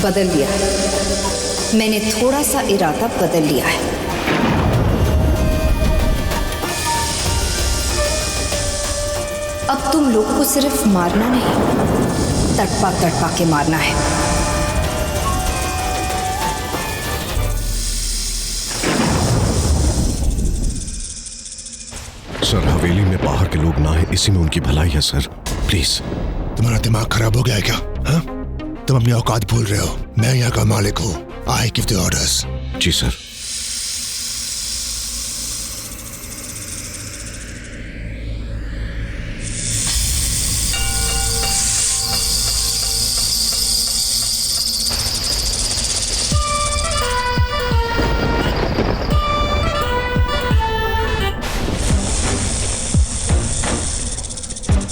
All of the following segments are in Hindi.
बदल लिया। मैंने थोड़ा सा इरादा बदल लिया है। अब तुम लोग को सिर्फ मारना नहीं, तड़पा तड़पा के मारना है। सर, हवेली में बाहर के लोग ना है, इसी में उनकी भलाई है सर, प्लीज। तुम्हारा दिमाग खराब हो गया है क्या? हाँ? तुम अपनी औकात भूल रहे हो। मैं यहाँ का मालिक हूँ। I give the orders. जी सर।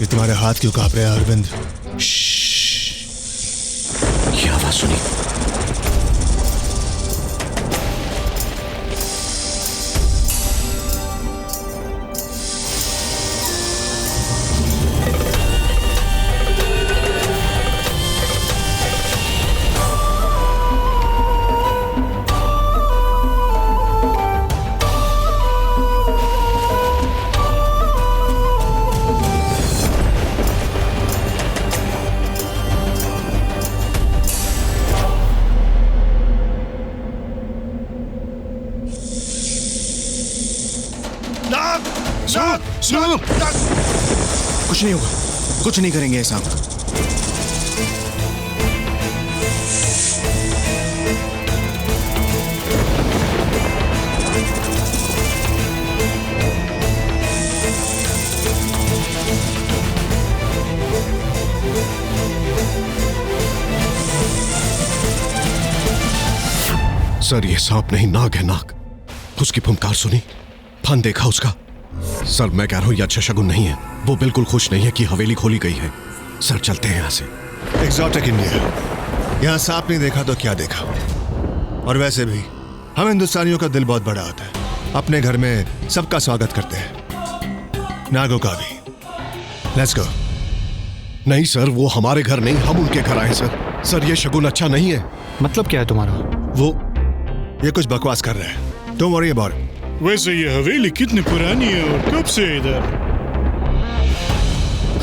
ये तुम्हारे हाथ क्यों कांप रहे हैं अरविंद? ये आवाज सुनी? कुछ नहीं होगा, कुछ नहीं करेंगे ऐसा। सर, ये सांप नहीं, नाग है, नाग। उसकी फुंकार सुनी, फन देखा उसका। सर, मैं कह रहा हूं ये अच्छा शगुन नहीं है। वो बिल्कुल खुश नहीं है कि हवेली खोली गई है। सर, चलते हैं यहाँ से। एक्सोटिक इंडिया, यहाँ सांप नहीं देखा तो क्या देखा। और वैसे भी हम हिंदुस्तानियों का दिल बहुत बड़ा होता है। अपने घर में सबका स्वागत करते हैं, नागों का भी। Let's go. नहीं सर, वो हमारे घर नहीं, हम उनके घर आए सर। सर, ये शगुन अच्छा नहीं है। मतलब क्या है तुम्हारा? वो ये कुछ बकवास कर रहे हैं। Don't worry about it. वैसे ये हवेली कितनी पुरानी है और कब से इधर?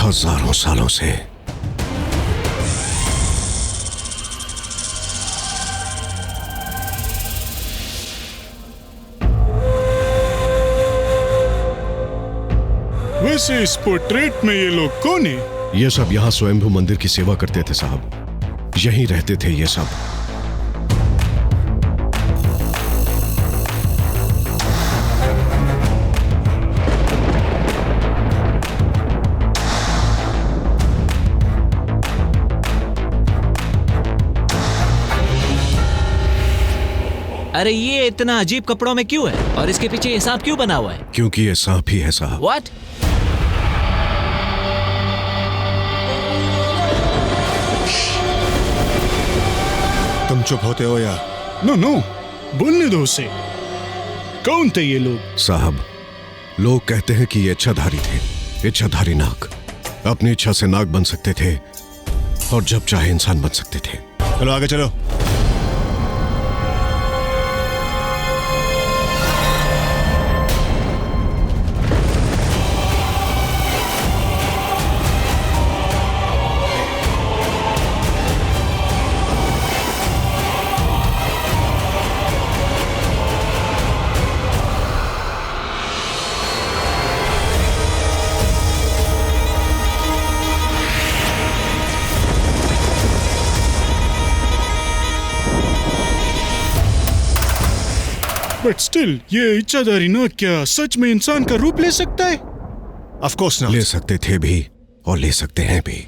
हजारों सालों से। वैसे इस पोर्ट्रेट में ये लोग कौन है? ये सब यहाँ स्वयंभू मंदिर की सेवा करते थे साहब। यहीं रहते थे ये सब। अरे ये इतना अजीब कपड़ों में क्यों है और इसके पीछे ये सांप क्यों बना हुआ है? क्योंकि ये सांप ही है साहब। What? तुम चुप होते हो या? नो नो, बोलने दो उसे। कौन थे ये लोग? साहब, लोग कहते हैं कि ये इच्छाधारी थे। इच्छाधारी नाग अपनी इच्छा से नाग बन सकते थे और जब चाहे इंसान बन सकते थे। चलो आगे चलो। बट स्टिल, ये इच्छाधारी नाग क्या सच में इंसान का रूप ले सकता है? Of course not. ले सकते थे भी और ले सकते हैं भी।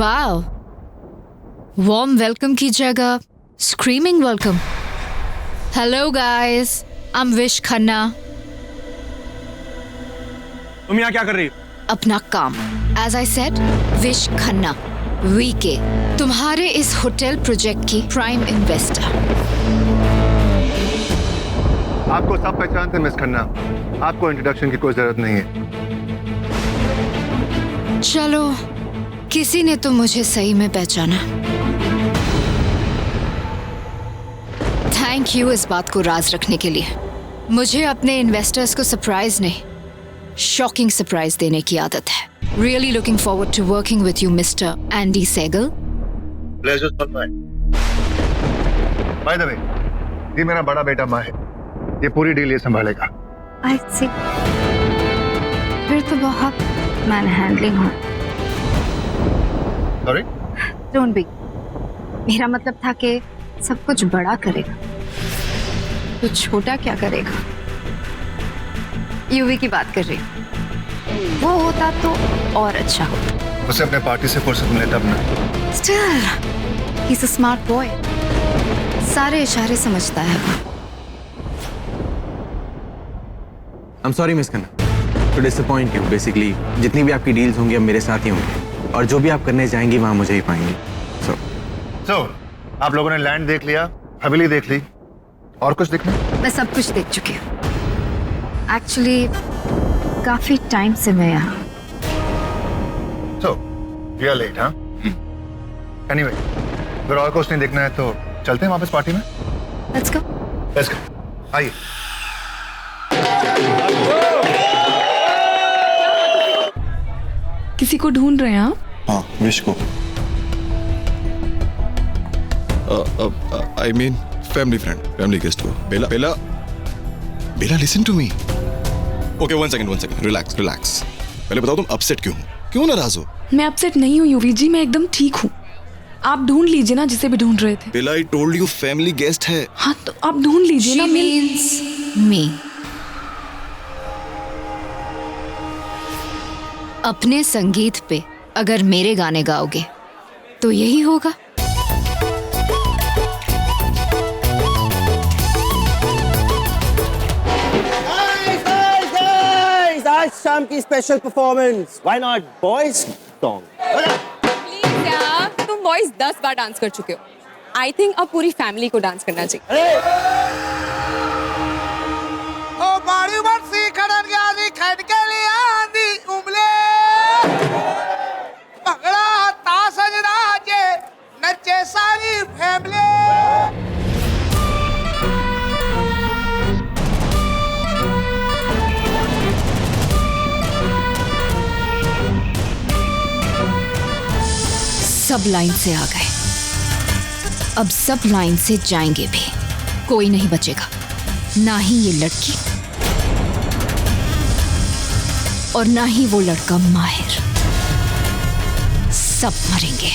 वाओ, वार्म वेलकम की जगह screaming welcome. Hello guys, I am Vish Khanna. तुम यहाँ क्या कर रही हो? अपना काम। As I said, Vish Khanna, VK, तुम्हारे इस होटल प्रोजेक्ट की प्राइम इन्वेस्टर। आपको सब पहचानते हैं मिस खन्ना, आपको इंट्रोडक्शन की कोई जरूरत नहीं है। चलो, किसी ने तो मुझे सही में पहचाना। थैंक यू इस बात को राज रखने के लिए। मुझे अपने इन्वेस्टर्स को सरप्राइज नहीं, शॉकिंग सरप्राइज देने की आदत है। Really looking forward to working with you mister Andy Segal. Pleasure for my. By the way, ये मेरा बड़ा बेटा माहिर, ये पूरी डील ये संभालेगा। आई सी, फिर तो बहुत मैन हैंडलिंग हो। सॉरी? डोंट बी, मेरा मतलब था कि सब कुछ बड़ा करेगा तो छोटा क्या करेगा। यूवी की बात कर रही हूँ, वो होता तो और अच्छा होता। उसे अपने पार्टी से फुर्सत मिले तब ना। Still he is a smart boy, सारे इशारे समझता है वो। I am sorry miss Khanna to disappoint you. Basically जितनी भी आपकी डील्स होंगी अब मेरे साथ ही होंगी, और जो भी आप करने जाएंगी वहां मुझे ही पाएंगे। सो आप लोगों ने लैंड देख लिया, हवेली देख ली, और कुछ देखना? मैं सब कुछ देख चुकी हूँ। एक्चुअली काफी टाइम से मैं यहाँ। सो वी आर लेट, हाँ? एनीवे, अगर और कुछ नहीं देखना है तो चलते हैं वापस पार्टी में। Let's go. लेट्स गो, आइए। किसी को ढूंढ रहे हैं आप? हाँ, विश को। I mean family friend, family guest को। Bela Bela Bela, listen to me. Okay, one second, relax relax. पहले बताओ तुम अपसेट क्यों हो, क्यों नाराज हो? मैं अपसेट नहीं हूँ यूवी जी, मैं एकदम ठीक हूँ। आप ढूंढ लीजिए ना जिसे भी ढूंढ रहे थे। Bela, I told you family guest है। हाँ तो आप ढूंढ लीजिए ना। मी, अपने संगीत पे अगर मेरे गाने गाओगे तो यही होगा। आज शाम की special performance, why not boys song. Please यार, तुम बॉयज 10 बार डांस कर चुके हो। आई थिंक अब पूरी फैमिली को डांस करना चाहिए। ओ बाड़ी बरसी खड़न गाली खड़ के लिए आंधी उमले पगड़ा ता सजना जे नचे सारी फैमिली। सब लाइन से आ गए, अब सब लाइन से जाएंगे भी। कोई नहीं बचेगा, ना ही ये लड़की और ना ही वो लड़का माहिर। सब मरेंगे।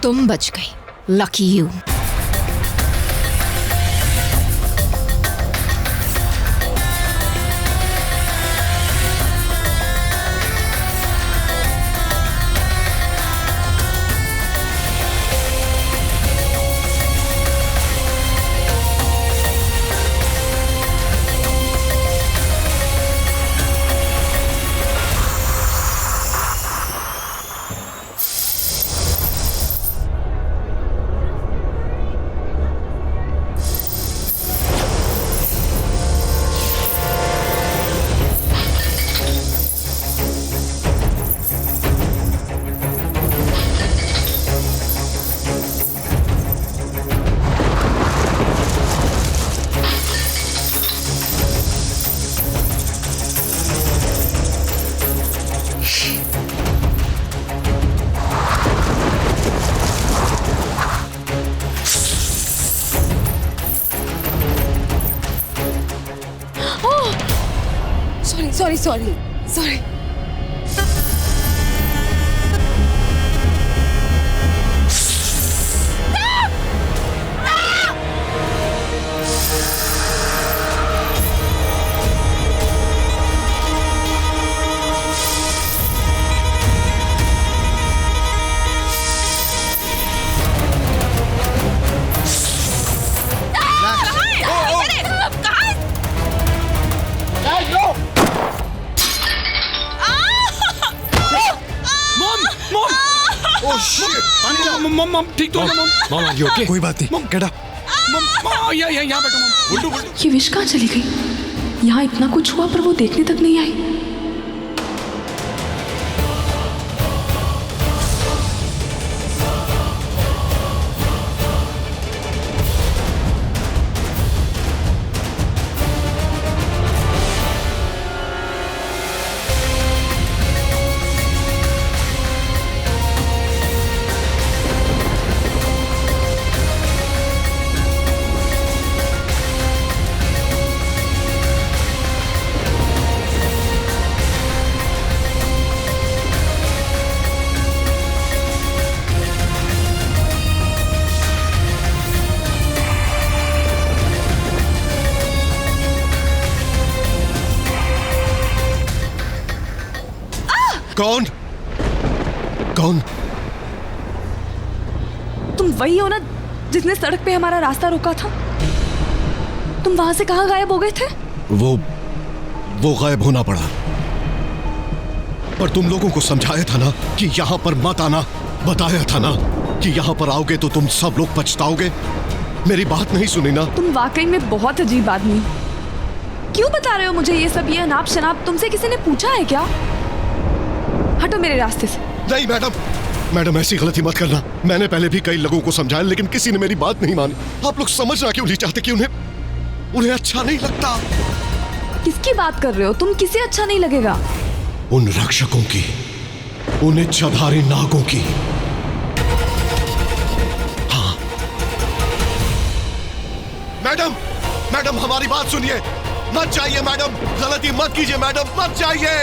तुम बच गई, लकी यू। सॉरी। मम ठीक तो है मम। Mom are you okay? कोई बात नहीं, गेट अप। मम यहाँ बैठो मम। बुल्टू बुल्टू। ये विश कहाँ चली गई? यहाँ इतना कुछ हुआ पर वो देखने तक नहीं आई। कौन? कौन? तुम वही हो ना जिसने सड़क पे हमारा रास्ता रोका था? तुम वहां से कहाँ गायब हो गए थे? वो गायब होना पड़ा, पर तुम लोगों को समझाया था ना कि यहाँ पर मत आना। बताया था ना कि यहाँ पर आओगे तो तुम सब लोग पछताओगे। मेरी बात नहीं सुनी ना? तुम वाकई में बहुत अजीब आदमी। क्यों बता रहे हो मुझे ये सब? ये अनाप शनाप तुमसे किसी ने पूछा है क्या? हटो मेरे रास्ते से। नहीं मैडम ऐसी गलती मत करना। मैंने पहले भी कई लोगों को समझाया लेकिन किसी ने मेरी बात नहीं मानी। आप लोग समझना क्यों नहीं चाहते कि उन्हें अच्छा नहीं लगता? किसकी बात कर रहे हो तुम? किसे अच्छा नहीं लगेगा? उन रक्षकों की, उन इच्छाधारी नागों की। हाँ मैडम हमारी बात सुनिए। मत जाइए मैडम, गलती मत कीजिए मैडम, मत जाइए।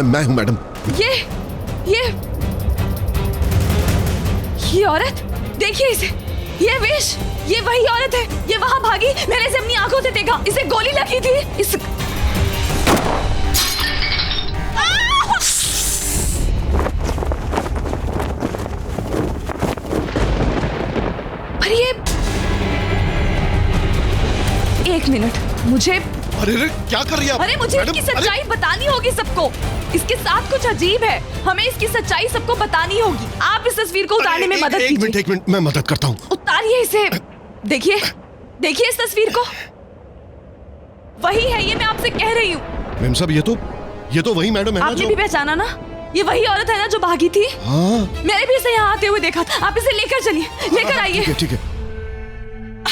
मैं हूं मैडम। ये औरत देखिए इसे। ये विश, ये वही औरत है। ये वहां भागी, मैंने इसे अपनी आंखों से देखा। इसे गोली लगी थी। अरे ये एक मिनट, मुझे अरे क्या कर रही है आप? अरे मुझे इसकी सच्चाई बतानी होगी सबको। इसके साथ कुछ अजीब है। हमें इसकी सच्चाई सबको बतानी होगी। आप इस तस्वीर को उतारने में मदद कीजिए। एक मिनट मैं मदद करता हूँ। उतारिए इसे। देखिए इस तस्वीर को। वही है ये, मैं आपसे कह रही हूँ। मैम साहब ये तो वही मैडम है ना? आपने भी पहचाना ना? ये वही औरत है ना जो भागी थी? हाँ। मैंने भी इसे यहाँ आते हुए देखा था। आप इसे लेकर चलिए, लेकर आइए। ठीक है।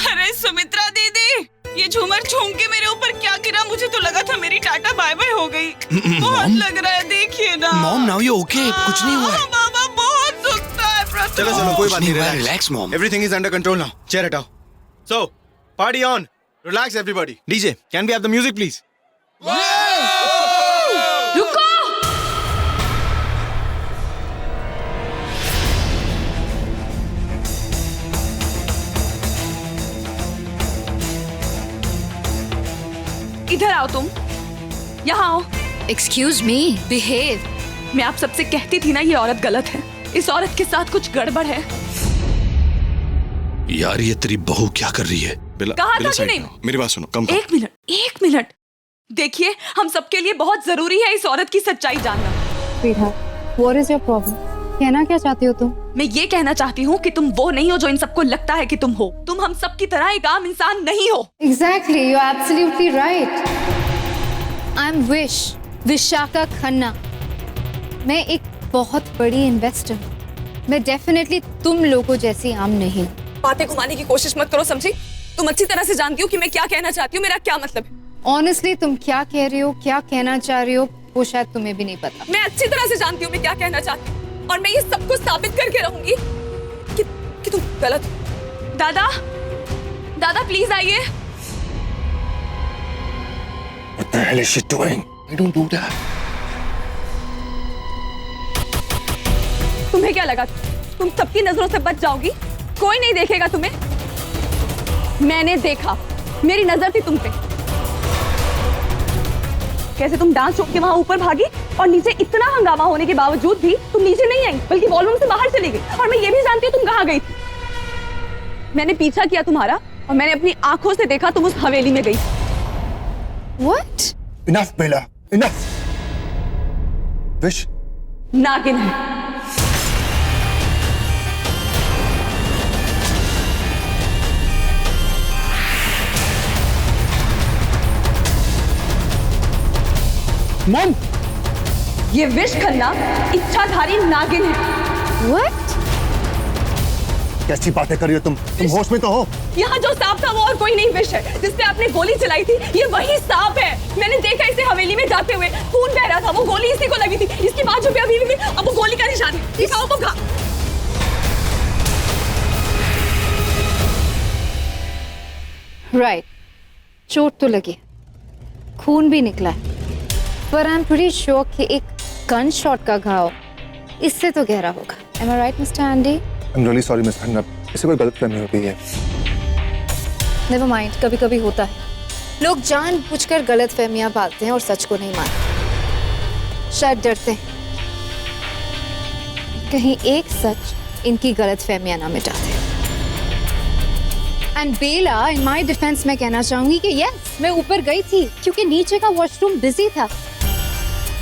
अरे सुमित्रा दीदी, ये झूमर झूम के मेरे ऊपर क्या गिरा? मुझे तो लगा था मेरी टाटा बाय बाय हो गई। बहुत लग रहा है, देखिए ना। Mom now you okay? कुछ नहीं हुआ है। बाबा बहुत दुखता है। चलो कोई बात नहीं, relax mom. Everything is under control now. Chair हटाओ। So party on, relax everybody. DJ can we have the music please? रुको। इधर आओ तुम, यहाँ आओ। Excuse me, behave. मैं आप सबसे कहती थी ना ये औरत गलत है। इस औरत के साथ कुछ गड़बड़ है। यार ये तेरी बहू क्या कर रही है? कहा था कि नहीं? मेरी बात सुनो, कम एक मिनट देखिए, हम सबके लिए बहुत जरूरी है इस औरत की सच्चाई जानना। What is your problem? कहना क्या चाहती हो तुम? मैं ये कहना चाहती हूँ कि तुम वो नहीं हो जो इन सबको लगता है कि तुम हो। तुम हम सब की तरह एक आम इंसान नहीं हो। Exactly, you're absolutely right. I'm Vishakha Khanna. मैं एक बहुत बड़ी इन्वेस्टर हूँ। मैं डेफिनेटली तुम लोगों जैसी आम नहीं हूँ। बातें घुमाने की कोशिश मत करो, समझी? तुम अच्छी तरह से जानती हो कि मैं क्या कहना चाहती हूँ, मेरा क्या मतलब है। Honestly, तुम क्या कह रही हो, क्या कहना चाह रही हो, वो शायद तुम्हें भी नहीं पता। मैं अच्छी तरह से जानती हूँ मैं क्या कहना चाहती हूँ, और मैं ये सबको साबित करके रहूंगी कि तुम गलत हो। दादा प्लीज आइए। What the hell is she doing? I don't do that. तुम्हें क्या लगा तुम सबकी नजरों से बच जाओगी? कोई नहीं देखेगा तुम्हें। मैंने देखा, मेरी नजर थी तुम पे। कैसे तुम डांस छोड़ के वहां ऊपर भागी और नीचे इतना हंगामा होने के बावजूद भी तुम नीचे नहीं आई, बल्कि वॉल्यूम से बाहर चली गई। और मैं ये भी जानती हूँ तुम कहाँ गई थी। मैंने पीछा किया तुम्हारा और मैंने अपनी आंखों से देखा तुम उस हवेली में गई। What? Enough, Bella. Enough. Wish नागिन है। मॉम, ये विश खन्ना इच्छाधारी नागिन है। What? कैसी बातें कर रही हो तुम होश में तो हो? यहाँ जो सांप था वो और कोई नहीं विश है, जिसपे आपने गोली चलाई थी, ये वही सांप है। मैंने देखा इसे हवेली में जाते हुए, खून बह रहा था, वो गोली इसी को लगी थी। इसकी बाजू पे अभी भी अब वो गोली का निशान है। दिखाओ वो घा। Right. चोट तो लगी, खून भी निकला है, पर आई एम प्रीटी श्योर कि एक गन शॉट का घाव इससे तो गहरा होगा। Am I right, Mr. Andy? I'm really sorry, Miss Khanna. इससे कोई गलतफहमी हो गई है। Never mind, कभी कभी होता है। लोग जानबूझकर गलतफहमियां पालते हैं और सच को नहीं मानते। शायद डरते हैं कहीं एक सच इनकी गलतफहमियां ना मिटा दे। And Bela, in my defence मैं कहना चाहूंगी कि यस, मैं ऊपर गई थी क्योंकि नीचे का वॉशरूम बिजी था।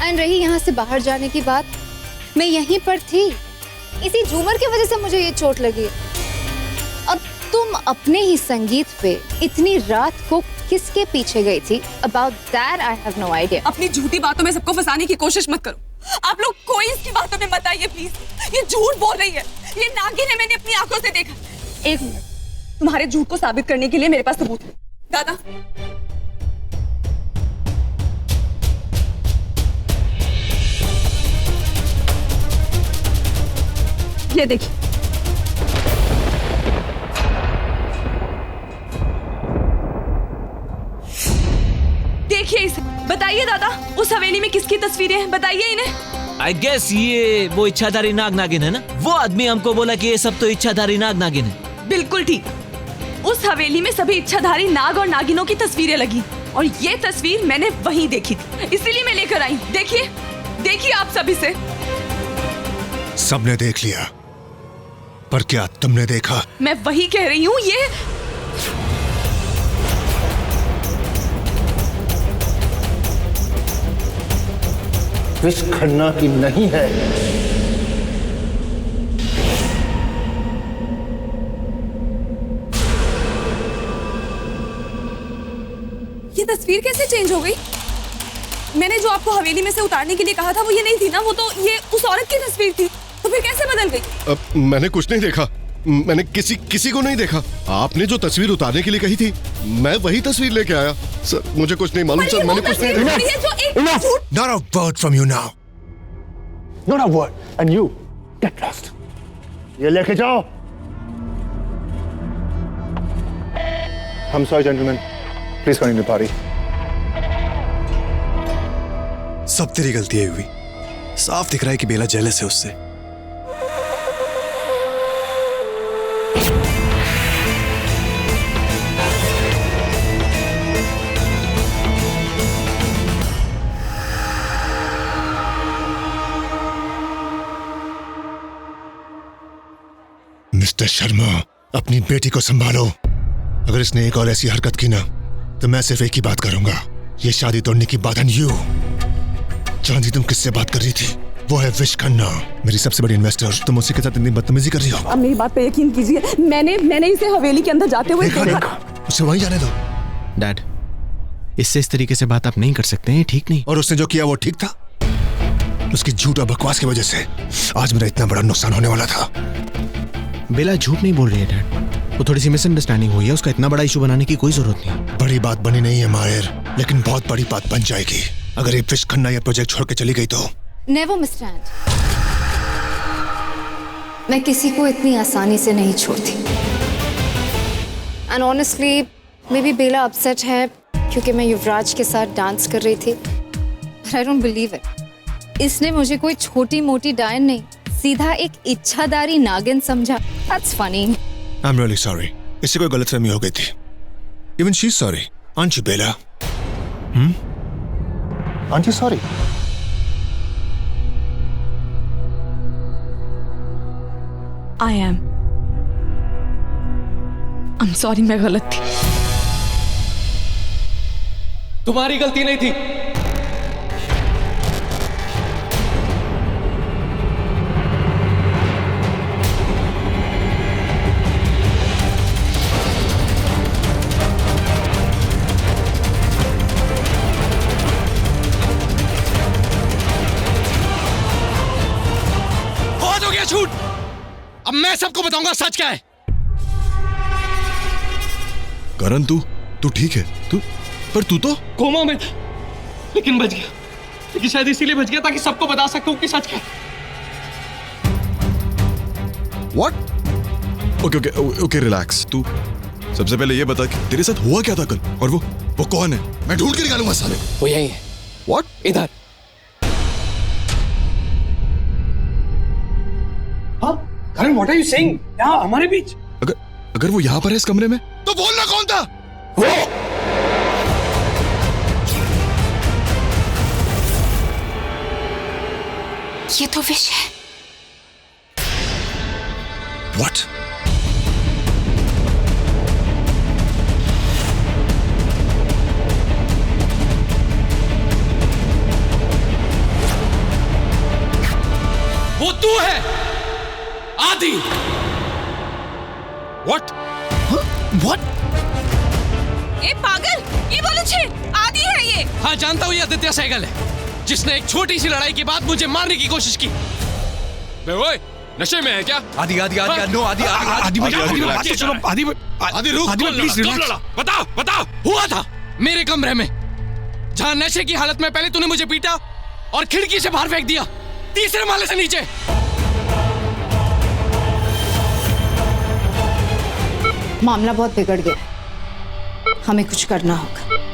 एंड रही यहाँ से बाहर जाने की बात, मैं यहीं पर थी। इसी झूमर की वजह से मुझे ये चोट लगी। अब तुम अपने ही संगीत पे इतनी रात को किसके पीछे गई थी? About that I have no idea. अपनी झूठी बातों में सबको फंसाने की कोशिश मत करो। आप लोग कोई इसकी बातों में मत आइए प्लीज। ये झूठ बोल रही है, ये नागिन है, मैंने अपनी आंखों से देखा। एक मिनट, तुम्हारे झूठ को साबित करने के लिए मेरे पास सबूत है। दादा, ये देखिए। देखिए इसे, बताइए दादा, उस हवेली में किसकी तस्वीरें हैं? बताइए इन्हें। आई गेस ये वो इच्छाधारी नागिन है ना? वो आदमी हमको बोला कि ये सब तो इच्छाधारी नागिन है। बिल्कुल ठीक। उस हवेली में सभी इच्छाधारी नाग और नागिनों की तस्वीरें लगी, और ये तस्वीर मैंने वहीं देखी थी, इसीलिए मैं लेकर आई। देखिए, देखिए आप सभी से। सबने देख लिया, पर क्या तुमने देखा? मैं वही कह रही हूँ, ये विश खन्ना की नहीं है। ये तस्वीर कैसे चेंज हो गई? मैंने जो आपको हवेली में से उतारने के लिए कहा था वो ये नहीं थी ना, वो तो ये उस औरत की तस्वीर थी। तो फिर कैसे बदल गई? मैंने कुछ नहीं देखा, मैंने किसी को नहीं देखा। आपने जो तस्वीर उतारने के लिए कही थी, मैं वही तस्वीर लेके आया। सर, मुझे कुछ नहीं मालूम सर, मैंने कुछ नहीं देखा। Not a word from you now. Not a word. And you get lost. ये लेके जाओ। I'm sorry, gentlemen. Please continue the party. सब तेरी गलती है हुई। साफ दिख रहा है कि बेला जेलस है उससे। मिस्टर शर्मा, अपनी बेटी को संभालो। अगर इसने एक और ऐसी हरकत की ना तो मैं सिर्फ एक ही बात करूंगा, ये शादी तोड़ने की बात। एंड यू जानती तुम किससे बात कर रही थी? वो है विश खन्ना, मेरी सबसे बड़ी इन्वेस्टर। तुम उसी के साथ इतनी बदतमीजी कर रही हो। अब मेरी बात पे यकीन कीजिए, मैंने इसे हवेली के अंदर जाते हुए देखा। उसे वहीं जाने दो। डैड, इससे इस तरीके से बात आप नहीं कर सकते हैं, ठीक नहीं। और उसने जो किया वो ठीक था? उसकी झूठ और बकवास की वजह से आज मेरा इतना बड़ा नुकसान होने वाला था। बेला झूठ नहीं बोल रही है डैड, वो थोड़ी सी मिसअंडरस्टैंडिंग हुई है, उसका इतना बड़ा इशू बनाने की कोई जरूरत नहीं। बड़ी बात बनी नहीं है माहिर, लेकिन बहुत बड़ी बात बन जाएगी अगर ये विश खन्ना ये प्रोजेक्ट छोड़ के चली गई तो। नेवर मिसस्टैंड, मैं किसी को इतनी आसानी से नहीं छोड़ती। And honestly maybe Bella upset है क्योंकि मैं युवराज के साथ डांस कर रही थी। I don't believe it. इसने मुझे कोई छोटी मोटी डायन नहीं, सीधा एक इच्छाधारी नागिन समझा। That's funny. I am really sorry, इससे कोई गलतफहमी हो गई थी। Even she is sorry, aren't you Bella? Aren't you sorry? I am. I'm sorry, मैं गलत थी। तुम्हारी गलती नहीं थी। बहुत हो गया झूठ, अब मैं सबको बताऊंगा सच क्या है। करण, तू ठीक है? पर तू तो कोमा में था, लेकिन बच गया। लेकिन शायद इसीलिए बच गया ताकि सबको बता सकूं कि सच क्या है। What? Okay relax. तू सबसे पहले ये बता कि तेरे साथ हुआ क्या था कल, और वो कौन है? मैं ढूंढ के निकालूंगा साले। वो यही है। What? इधर। हाँ, करण, व्हाट आर यू सेइंग? यहाँ हमारे बीच? अगर वो यहाँ पर है इस कमरे में, तो बोलना कौन था? वो ये तो विश है। What? वो तू है, आदि। What? What? ए पागल, ये बोलो छे, आदि है ये। हाँ, जानता हूँ ये आदित्य सहगल है, जिसने एक छोटी सी लड़ाई के बाद मुझे मारने की कोशिश की। बे ओए, नशे में है क्या? आदि नो आदि रुक, प्लीज रिलैक्स। बता, हुआ था मेरे कमरे में, जहाँ नशे की हालत में पहले तूने मुझे पीटा और खिड़की से बाहर फेंक दिया, तीसरे माले से नीचे। मामला बहुत बिगड़ गया, हमें कुछ करना होगा।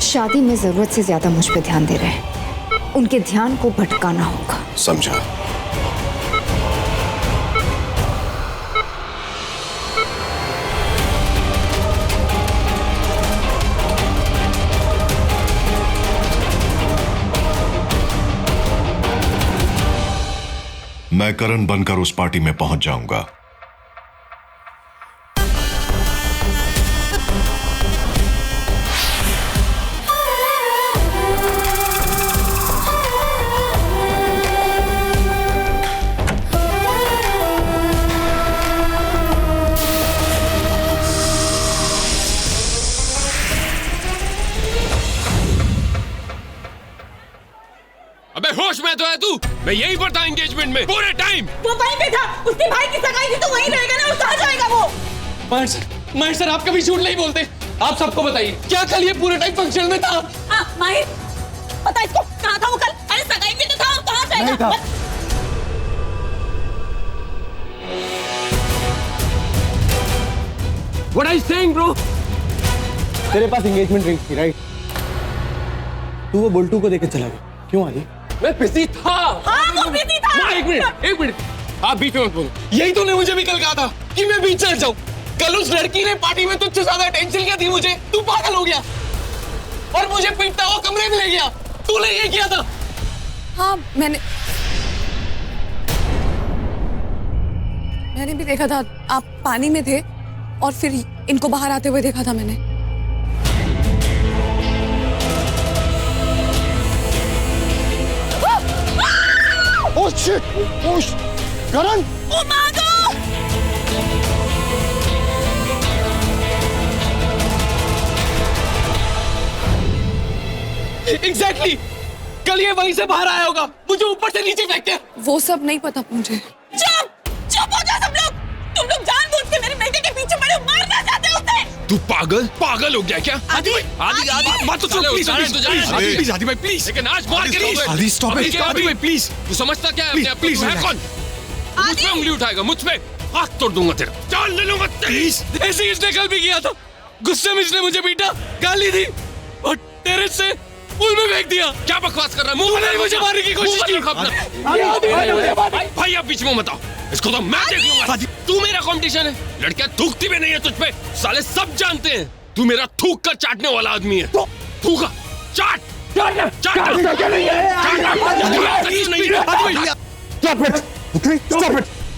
शादी में जरूरत से ज्यादा मुझ पे ध्यान दे रहे हैं, उनके ध्यान को भटकाना होगा। समझा। मैं करण बनकर उस पार्टी में पहुंच जाऊंगा। अबे होश में तो है तू? मैं यहीं पर था एंगेजमेंट में पूरे टाइम। वो वहीं पे था, उसके भाई की सगाई थी तो वहीं रहेगा ना, और कहाँ जाएगा वो? माहिर सर, आप कभी झूठ नहीं बोलते। आप सबको बताइए, क्या कल ये पूरे टाइम फंक्शन में था? हाँ, माहिर, पता इसको कहाँ था वो कल? अरे सगाई में तो था, और कहाँ जाएगा? What are you saying, bro? तेरे पास एंगेजमेंट रिंग थी, राइट? तू वो बुल्टू को देके चला गया, क्यों आदि? मैं बिजी था। हाँ, वो बिजी था। एक मिनट, आप बीच में मत बोलो। यही तूने मुझे भी कल कहा था कि मैं बीच चल जाऊं। कल उस लड़की ने पार्टी में तुझसे ज्यादा अटेंशन क्या दी मुझे? तू पागल हो गया और मुझे पीटता हुआ कमरे में ले गया। तूने ये किया था? हाँ मैंने भी देखा था, आप पानी में थे और फिर इनको बाहर आते हुए देखा था मैंने। Oh shit! ओह करण! ओ मागो! एग्जैक्टली कल ये वहीं से बाहर आया होगा, मुझे ऊपर से नीचे फेंक के। वो सब नहीं पता मुझे। चुप हो जा सब लोग। तुम लोग जानबूझ के मेरे बेटे के पीछे पड़े हो, मारना चाहते हो उसे। तू पागल हो गया क्या? आदि मत तो प्लीज आदि भाई प्लीज, लेकिन आज मार के नहीं। आदि स्टॉप इट। आदि भाई प्लीज, तू समझता क्या है अपने आप को? तू है कौन? मुझ पे उंगली उठाएगा, मुझ पे हाथ तोड़ दूंगा तेरा, जान ले लूंगा तेरी। ऐसे ही इसने कल भी किया था, गुस्से में इसने मुझे पीटा, गाली दी और टेरेस से पूल में फेंक दिया। क्या बकवास कर रहा है? मुंह में मुझे मारने की कोशिश की। भाई आप बीच में मत आओ, इसको तो मैं देख लूंगा। तू मेरा कंपटीशन है, लड़कियां थूकती भी नहीं है तुझ पे, साले सब जानते हैं तू मेरा थूक कर चाटने वाला आदमी है। थूका चाट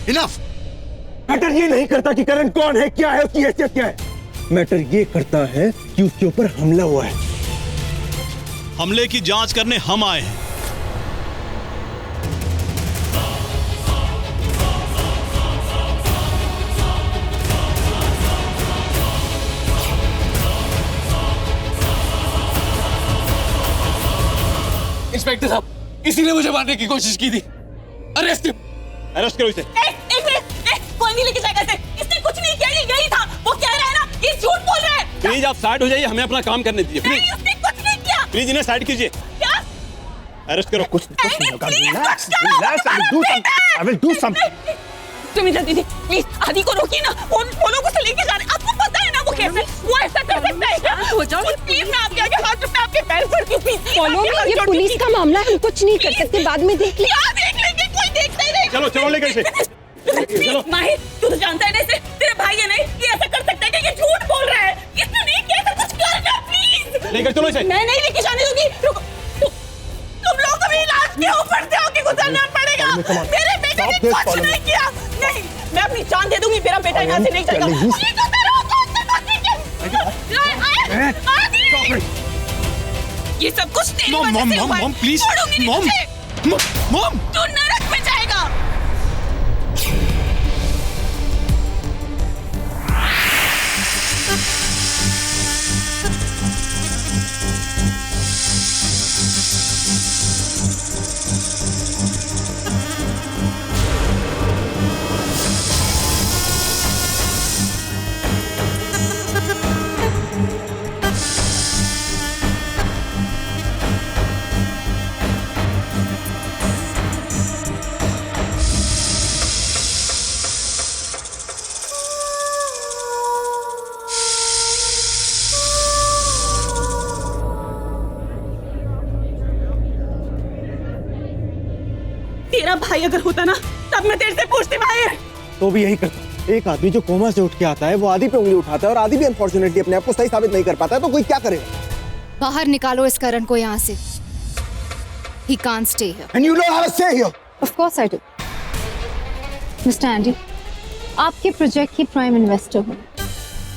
इनफ। मैटर ये नहीं करता कि करण कौन है, क्या है, उसकी हैसियत क्या है। मैटर ये करता है कि उसके ऊपर हमला हुआ है। हमले की जांच करने हम आए हैं। इंस्पेक्टर साहब, इसी ने मुझे मारने की कोशिश की थी। अरेस्ट करो इसे। कोई नहीं लेके जाएगा इसे। इसने कुछ नहीं किया, ये यही था। वो कह रहा है ना, ये झूठ बोल रहा है। प्लीज आप साइड हो जाइए, हमें अपना काम करने दीजिए। नहीं, उसने कुछ नहीं किया। प्लीज इन्हें साइड कीजिए। क्या? अरेस्ट करो। कुछ नहीं होगा। Relax, I will do something. Sumitra दीदी प्लीज आदि को रोकिए ना, वो लोग उसे लेके जा रहे हैं। आपको पता है ना वो कैसे, वो ऐसा कर सकता है क्या? हो जाओ प्लीज, मैं आपके आगे हाथ जोड़ता हूं, आपके पैर पड़ती हूं प्लीज। फॉलो मी, ये पुलिस का मामला है, हम कुछ नहीं कर सकते, बाद में देख लेंगे। क्या देख लेंगे? कोई देखता ही नहीं। चलो लेकर इसे। चलो माहिर, तू तो जानता है ना इसे, तेरा भाई है नहीं, ये ऐसा कर सकता है कि ये झूठ बोल रहा है। इसने नहीं किया, ऐसा कुछ करना प्लीज। लेकर चलो इसे। मैं नहीं लेके जाने दूंगी। रुको, तुम लोग को भी इलाज के ऊपर से होके गुजरना पड़ेगा। मेरे बेटे ने कुछ नहीं किया। नहीं, मैं अपनी जान दे दूंगी, मेरा बेटा यहाँ से नहीं जाएगा। ये सब कुछ तेरी वजह से हुआ है। मॉम प्लीज, मॉम तू नरक में जाएगा। तेरा भाई अगर होता ना, तब मैं तेरे से पूछती माहिर। तो भी यही करता। एक आदमी जो कोमा से उठ के आता है, वो आदि पे उंगली उठाता है और आदि भी अनफॉर्चुनेटली अपने आप को सही साबित नहीं कर पाता है, तो कोई क्या करेगा? बाहर निकालो इस करण को यहाँ से। He can't stay here. And you know how to stay here. Of course I do. Mr. Andy, आपके प्रोजेक्ट की प्राइम इन्वेस्टर हूँ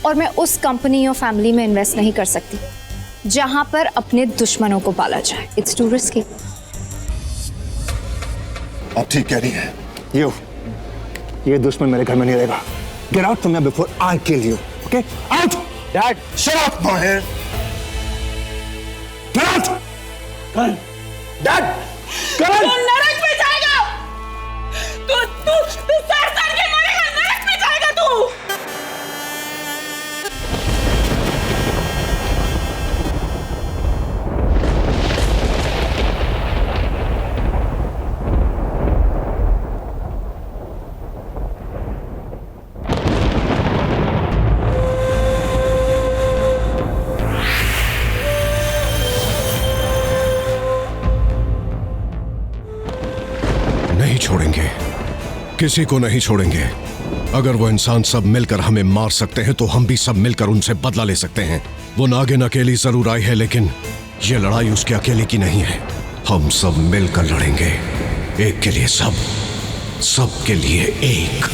और मैं उस कंपनी और फैमिली में इन्वेस्ट नहीं कर सकती जहां पर अपने दुश्मनों को पाला जाए। It's too risky. आप ठीक कह रही हैं। ये दुश्मन मेरे घर में नहीं रहेगा। Get out from here before I kill you. Okay? Out! Dad, shut up, Mahir. Get out! Karan! Dad! Karan! तू नरक में जाएगा। तू सर के मरेगा, नरक में जाएगा तू। नहीं छोड़ेंगे, किसी को नहीं छोड़ेंगे। अगर वो इंसान सब मिलकर हमें मार सकते हैं तो हम भी सब मिलकर उनसे बदला ले सकते हैं। वो नागिन अकेली जरूर आई है, लेकिन ये लड़ाई उसके अकेले की नहीं है। हम सब मिलकर लड़ेंगे, एक के लिए सब, सब के लिए एक।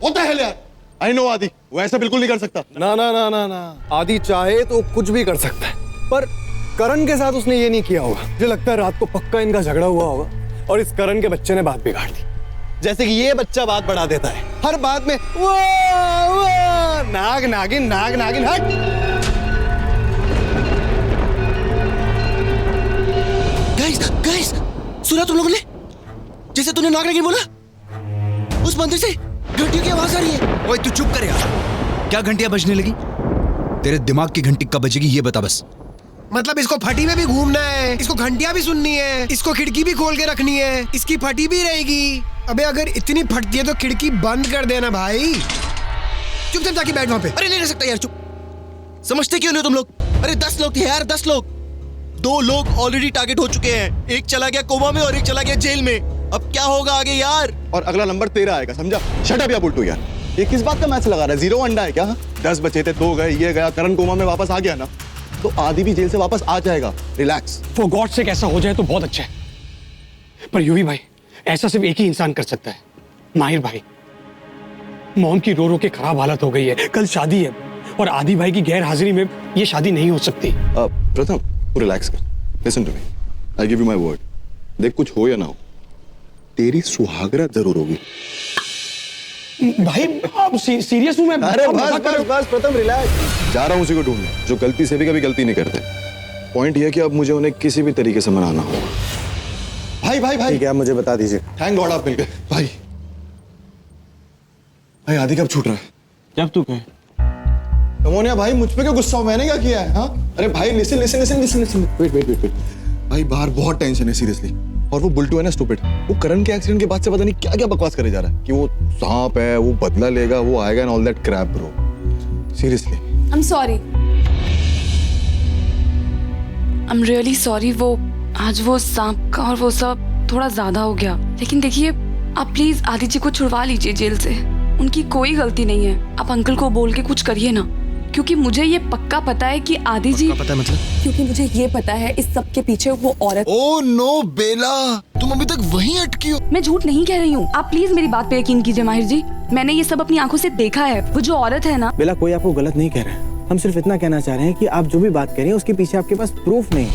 होता है यार, आई नो आदि, वो ऐसा बिल्कुल नहीं कर सकता। ना ना ना ना ना, आदि चाहे तो कुछ भी कर सकता है, पर करण के साथ उसने ये नहीं किया होगा। मुझे लगता है रात को पक्का इनका झगड़ा हुआ होगा और इस करण के बच्चे ने बात बिगाड़ दी। जैसे कि ये बच्चा बात बढ़ा देता है हर बात में, वो नाग नागिन नाग नागिन। हट। गाइस, सुना तुम लोगों ने? जैसे तूने नाग नागिन बोला, उस मंदिर से घंटियों की आवाज आ रही है। ओए तू चुप कर यार, क्या घंटियां बजने लगी? तेरे दिमाग की घंटी कब बजेगी ये बता बस। मतलब इसको फटी में भी घूमना है, इसको घंटियां भी सुननी है, इसको खिड़की भी खोल के रखनी है, इसकी फटी भी रहेगी। अबे अगर इतनी फटती है तो खिड़की बंद कर देना भाई। चुपचाप जाके बैठ वहां पे। अरे नहीं रह सकता यार, चुप। समझते क्यों नहीं तुम लोग? अरे 10 लोग थे यार, 10 लोग। 2 लोग ऑलरेडी टारगेट हो चुके हैं, एक चला गया कोमा में और एक चला गया जेल में। अब क्या होगा आगे यार? और अगला नंबर तेरा आएगा, समझा? शट अप या बुल्टू यार, ये किस बात का मैच लगा रहा है? 0 अंडा है क्या? 10 बचे थे, 2 गए, ये गया, करण कोमा में वापस आ गया ना, तो आदि भी जेल से वापस आ जाएगा। रिलैक्स। फॉर गॉड से ऐसा हो जाए तो बहुत अच्छा है, पर यूवी भाई ऐसा सिर्फ एक ही इंसान कर सकता है, माहिर भाई। मॉम की रो रो के खराब हालत हो गई है, कल शादी है और आदि भाई की गैर हाजिरी में ये शादी नहीं हो सकती। प्रथम तू रिलैक्स कर, listen to me, I give you my word. देख कुछ हो या ना हो, तेरी सुहागरात जरूर होगी। भाई आप सीरियस हूं मैं। अरे बस प्रथम रिलैक्स। जा रहा हूं उसी को ढूंढने जो गलती से भी कभी गलती नहीं करते। पॉइंट ये कि अब मुझे उन्हें किसी भी तरीके से मनाना होगा। भाई ठीक है, मुझे बता दीजिए। थैंक गॉड आप मिल गए भाई। आदि कब छूट रहा है? जब तू कहे। कमोनिया भाई मुझ पे क्यों गुस्सा हो? मैंने क्या किया है? हाँ अरे भाई लिसन वेट। भाई बाहर बहुत टेंशन है सीरियसली, और वो बुल्टू है ना स्टूपिड, वो करण के एक्सीडेंट के बाद से पता नहीं क्या क्या बकवास करे जा रहा है कि वो सांप है, वो बदला लेगा, वो आएगा and all that Krebs bro. Seriously I am sorry, I am really sorry. वो आज वो सांप का और वो सब थोड़ा ज्यादा हो गया, लेकिन देखिए आप प्लीज आदि जी को छुड़वा लीजिए जेल से। उनकी कोई गलती नहीं है, आप अंकल को बोल के कुछ करिए ना, क्योंकि मुझे ये पक्का पता है कि आदि जी। पता है मतलब? क्योंकि मुझे ये पता है इस सब के पीछे वो औरत। ओह नो बेला, तुम अभी तक वहीं अटकी हो। मैं झूठ नहीं कह रही हूँ, आप प्लीज मेरी बात पे यकीन कीजिए माहिर जी, मैंने ये सब अपनी आंखों से देखा है। वो जो औरत है ना। बेला कोई आपको गलत नहीं कह रहा है, हम सिर्फ इतना कहना चाह रहे हैं कि आप जो भी बात कह रहे हैं उसके पीछे आपके पास प्रूफ नहीं।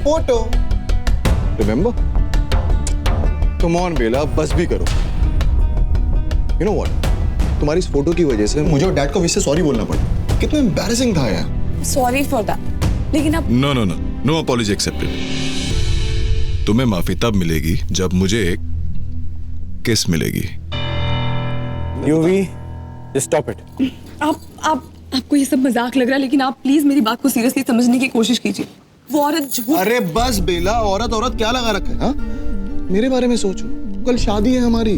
Photo remember? कम ऑन बेला, बस भी करो। यू नो व्हाट, तुम्हारी इस फोटो की वजह से मुझे और डैड को इससे सॉरी बोलना पड़ा। कितना एम्बैरेसिंग था यार। सॉरी फॉर दैट, लेकिन अब नो अपॉलॉजी एक्सेप्टेड। तुम्हें माफी तब मिलेगी जब मुझे एक किस मिलेगी। UV just stop it. आपको ये सब मजाक लग रहा है, लेकिन आप प्लीज मेरी बात को सीरियसली समझने की कोशिश कीजिए। वो औरत झूठ। अरे बस बेला, औरत क्या लगा रखा है? हाँ मेरे बारे में सोचो, कल शादी है हमारी,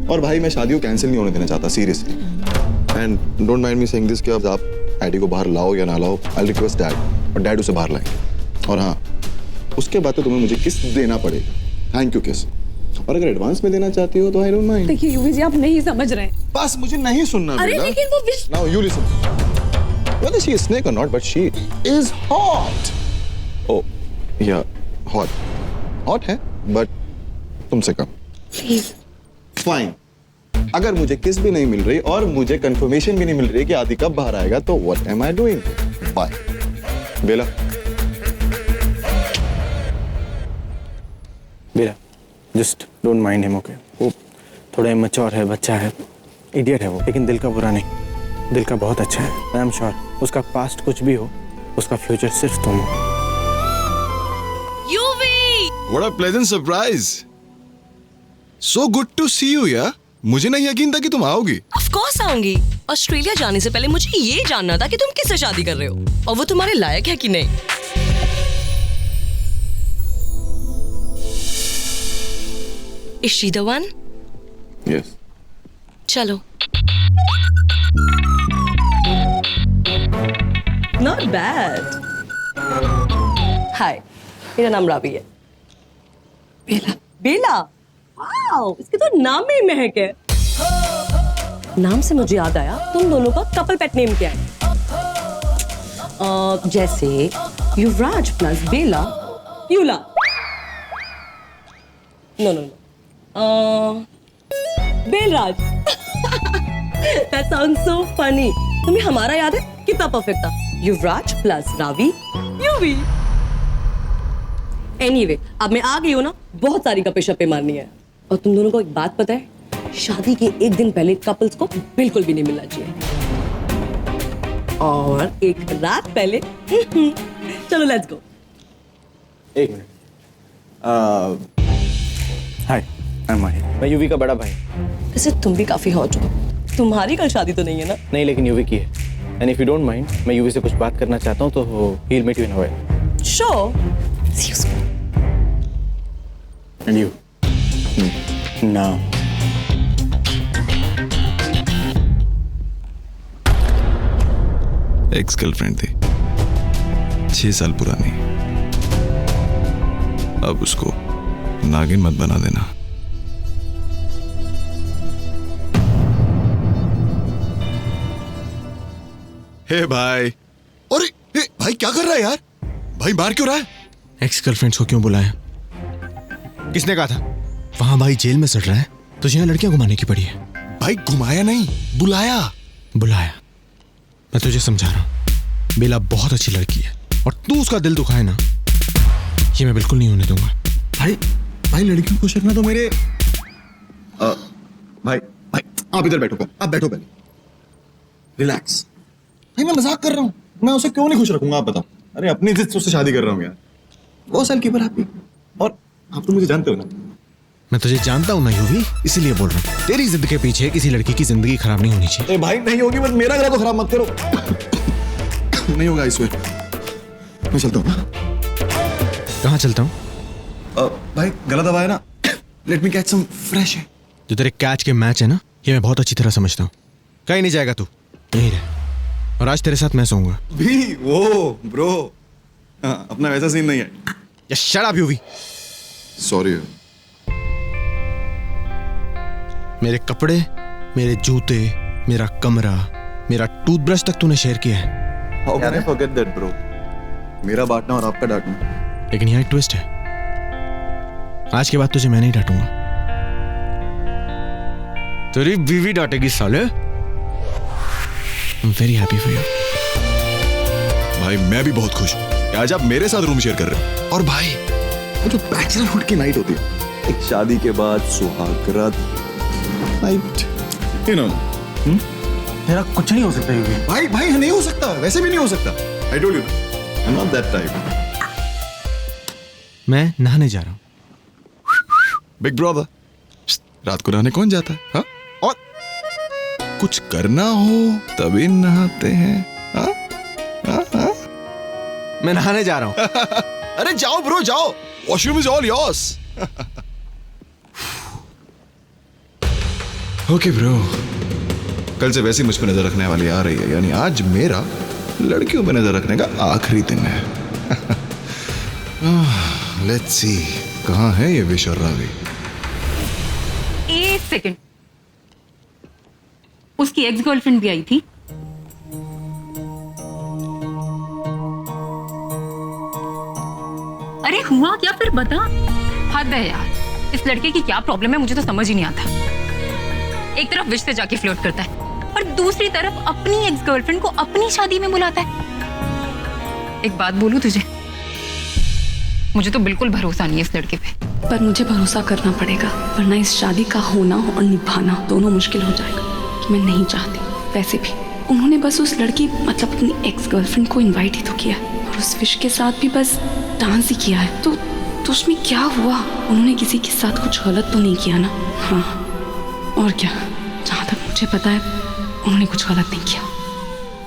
और भाई मैं शादी को कैंसिल नहीं होने देना चाहता seriously. And don't mind me saying this कि अब आप आईडी को बाहर लाओ या ना लाओ, आई रिक्वेस्ट डैड, और डैड उसे बाहर लाएंगे। और हाँ, उसके बाद तो तुम्हें मुझे किस देना पड़ेगा, थैंक यू किस। और अगर एडवांस में देना चाहती हो तो आई डोंट माइंड। देखिए यूवी जी, आप नहीं समझ रहे हैं। बस मुझे नहीं सुनना। अरे लेकिन वो now you listen, whether she is snake or not, but she is hot. Oh, yeah, hot है, but तुमसे कम। Fine. अगर मुझे किस भी नहीं मिल रही और मुझे कंफर्मेशन भी नहीं मिल रही कि आदि कब बाहर आएगा, तो what am I doing? Bye. Bella just don't mind him, okay? वो थोड़ा इमैच्योर है, बच्चा है, इडियट है वो, लेकिन दिल का बुरा नहीं, दिल का बहुत अच्छा है। आई एम श्योर उसका पास्ट कुछ भी हो, उसका फ्यूचर सिर्फ तुम हो। UV! What a pleasant surprise. So good to see you यार। मुझे नहीं यकीन था कि तुम आओगी। Of course आऊंगी। ऑस्ट्रेलिया जाने से पहले मुझे ये जानना था कि तुम किससे शादी कर रहे हो और वो तुम्हारे लायक है कि नहीं। Is she the one? Yes. चलो। Not bad. Hi, मेरा नाम रावी है। बेला। बेला? Wow, वाओ, इसके तो नाम में ही महक है। नाम से मुझे याद आया, तुम दोनों का कपल पेट नेम क्या है? जैसे Yuvraj plus Bela, Yula. No no no, Belraj. That sounds so funny. तुम्हें हमारा याद है? कितना परफेक्ट था? युवराज प्लस रावी, यूवी। Anyway, अब मैं आ गई हूँ ना, बहुत सारी गप्पे शप्पे मारनी है। और तुम दोनों को एक बात पता है, शादी के एक दिन पहले कपल्स को बिल्कुल भी नहीं मिलना चाहिए, और एक रात पहले चलो लेट्स गो। एक मिनट। हाय, आई एम माहिर। मैं यूवी का बड़ा भाई। वैसे तुम भी काफी हॉट हो। तुम्हारी कल शादी तो नहीं है ना? नहीं, लेकिन यूवी की है। And if you don't mind, मैं यूवी से कुछ बात करना चाहता हूँ, तो he will meet you in Hawaii. Sure. See you soon. And you now. Ex girlfriend थी, 6 साल पुरानी। अब उसको नागिन मत बना देना। हे भाई। अरे हे भाई, क्या कर रहा है यार? भाई मार क्यों रहा है? एक्स गर्लफ्रेंड्स को क्यों बुलाया? किसने कहा था? वहां भाई जेल में सड़ रहा है, तुझे यहाँ लड़कियां घुमाने की पड़ी है। भाई घुमाया नहीं, बुलाया। बुलाया। मैं तुझे समझा रहा हूँ, बेला बहुत अच्छी लड़की है, और तू उसका दिल दुखाए ना, ये मैं बिल्कुल नहीं होने दूंगा। भाई लड़कियों को खुश रखना तो मेरे भाई आप इधर बैठो, आप बैठो पहले, रिलैक्स। भाई मैं मजाक कर रहा हूँ, मैं उसे क्यों नहीं खुश रखूंगा आप बताओ? अरे अपनी इज्जत से उससे शादी कर रहा हूँ यार, वो साल की आपकी, और आप तो मुझे जानते हो ना। मैं तुझे जानता हूँ ना यूवी, इसीलिए बोल रहा हूँ, तेरी जिद के पीछे किसी लड़की की जिंदगी खराब नहीं होनी चाहिए। भाई नहीं होगी, बस मेरा गला तो खराब मत करो। नहीं होगा इसमें। मैं चलता हूँ। कहाँ चलता हूँ? भाई गला दबाया ना, let me catch some fresh है। जो तेरे कैच के मैच है ना, ये मैं बहुत अच्छी तरह समझता हूँ। कहीं नहीं जाएगा तू, यहीं रह, और आज तेरे साथ मैं सोऊंगा। भी वो ब्रो, अपना वैसा सीन नहीं है। Shut up UV. सॉरी। मेरे कपड़े, मेरे जूते, मेरा कमरा, मेरा टूथब्रश तक तूने शेयर किया है। How can I forget that, bro? मेरा बांटना और आपका डांटना। लेकिन यहाँ एक ट्विस्ट है, आज के बाद तुझे मैं नहीं डांटूंगा, तेरी बीवी डांटेगी साले। I'm very happy for you. भाई मैं भी बहुत खुश हूँ, आज आप मेरे साथ रूम शेयर कर रहे हो। और भाई वो जो बैचलरहुड की नाइट होती है, एक शादी के बाद सुहाग रात नाइट, यू नो, तेरा कुछ नहीं हो सकता ये। भाई नहीं हो सकता, वैसे भी नहीं हो सकता। I told you, I'm not that type. मैं नहाने जा रहा हूँ। बिग ब्रदर, रात को नहाने कौन जाता है? हाँ? और कुछ करना हो तभी नहाते हैं। हाँ? हाँ? हाँ? मैं नहाने जा रहा हूँ। अरे जाओ ब्रो, जाओ, washroom is all yours. Okay bro, कल से वैसे मुझ पर नजर रखने वाली आ रही है, यानी आज मेरा लड़कियों पर नजर रखने का आखिरी दिन है। लेट्स सी, कहाँ है ये विश और रावी? एक सेकंड, उसकी एक्स गर्लफ्रेंड भी आई थी। अरे हुआ क्या फिर बता। हद है यार, इस लड़के की क्या प्रॉब्लम है, मुझे तो समझ ही नहीं आता। एक तरफ विश से जाके फ्लर्ट करता है, और दूसरी तरफ अपनी एक्स गर्लफ्रेंड को अपनी शादी में बुलाता है। एक बात बोलूं तुझे, मुझे तो बिल्कुल भरोसा नहीं है इस लड़के पे। पर मुझे भरोसा करना पड़ेगा, वरना इस शादी का होना और निभाना दोनों मुश्किल हो जाएगा। कि मैं नहीं चाहती, वैसे भी उन्होंने बस उस लड़की मतलब अपनी एक्स गर्लफ्रेंड को इनवाइट ही तो किया, और उस विश के साथ भी बस डांस ही किया है। तो उसमें क्या हुआ? उन्होंने किसी के साथ कुछ गलत तो नहीं किया ना? हाँ, और क्या, जहाँ तक मुझे पता है उन्होंने कुछ गलत नहीं किया।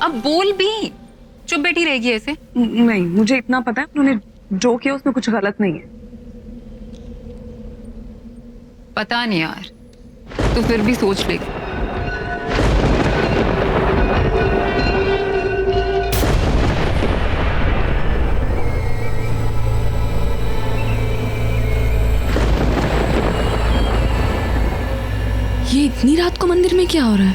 अब बोल भी, चुप बैठी रहेगी ऐसे? नहीं, मुझे इतना पता है उन्होंने जो किया उसमें कुछ गलत नहीं है। पता नहीं यार, तो फिर भी सोच ले। इतनी रात को मंदिर में क्या हो रहा है?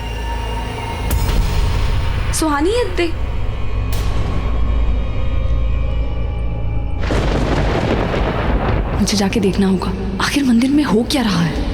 सुहानी है दे। मुझे जाके देखना होगा आखिर मंदिर में हो क्या रहा है।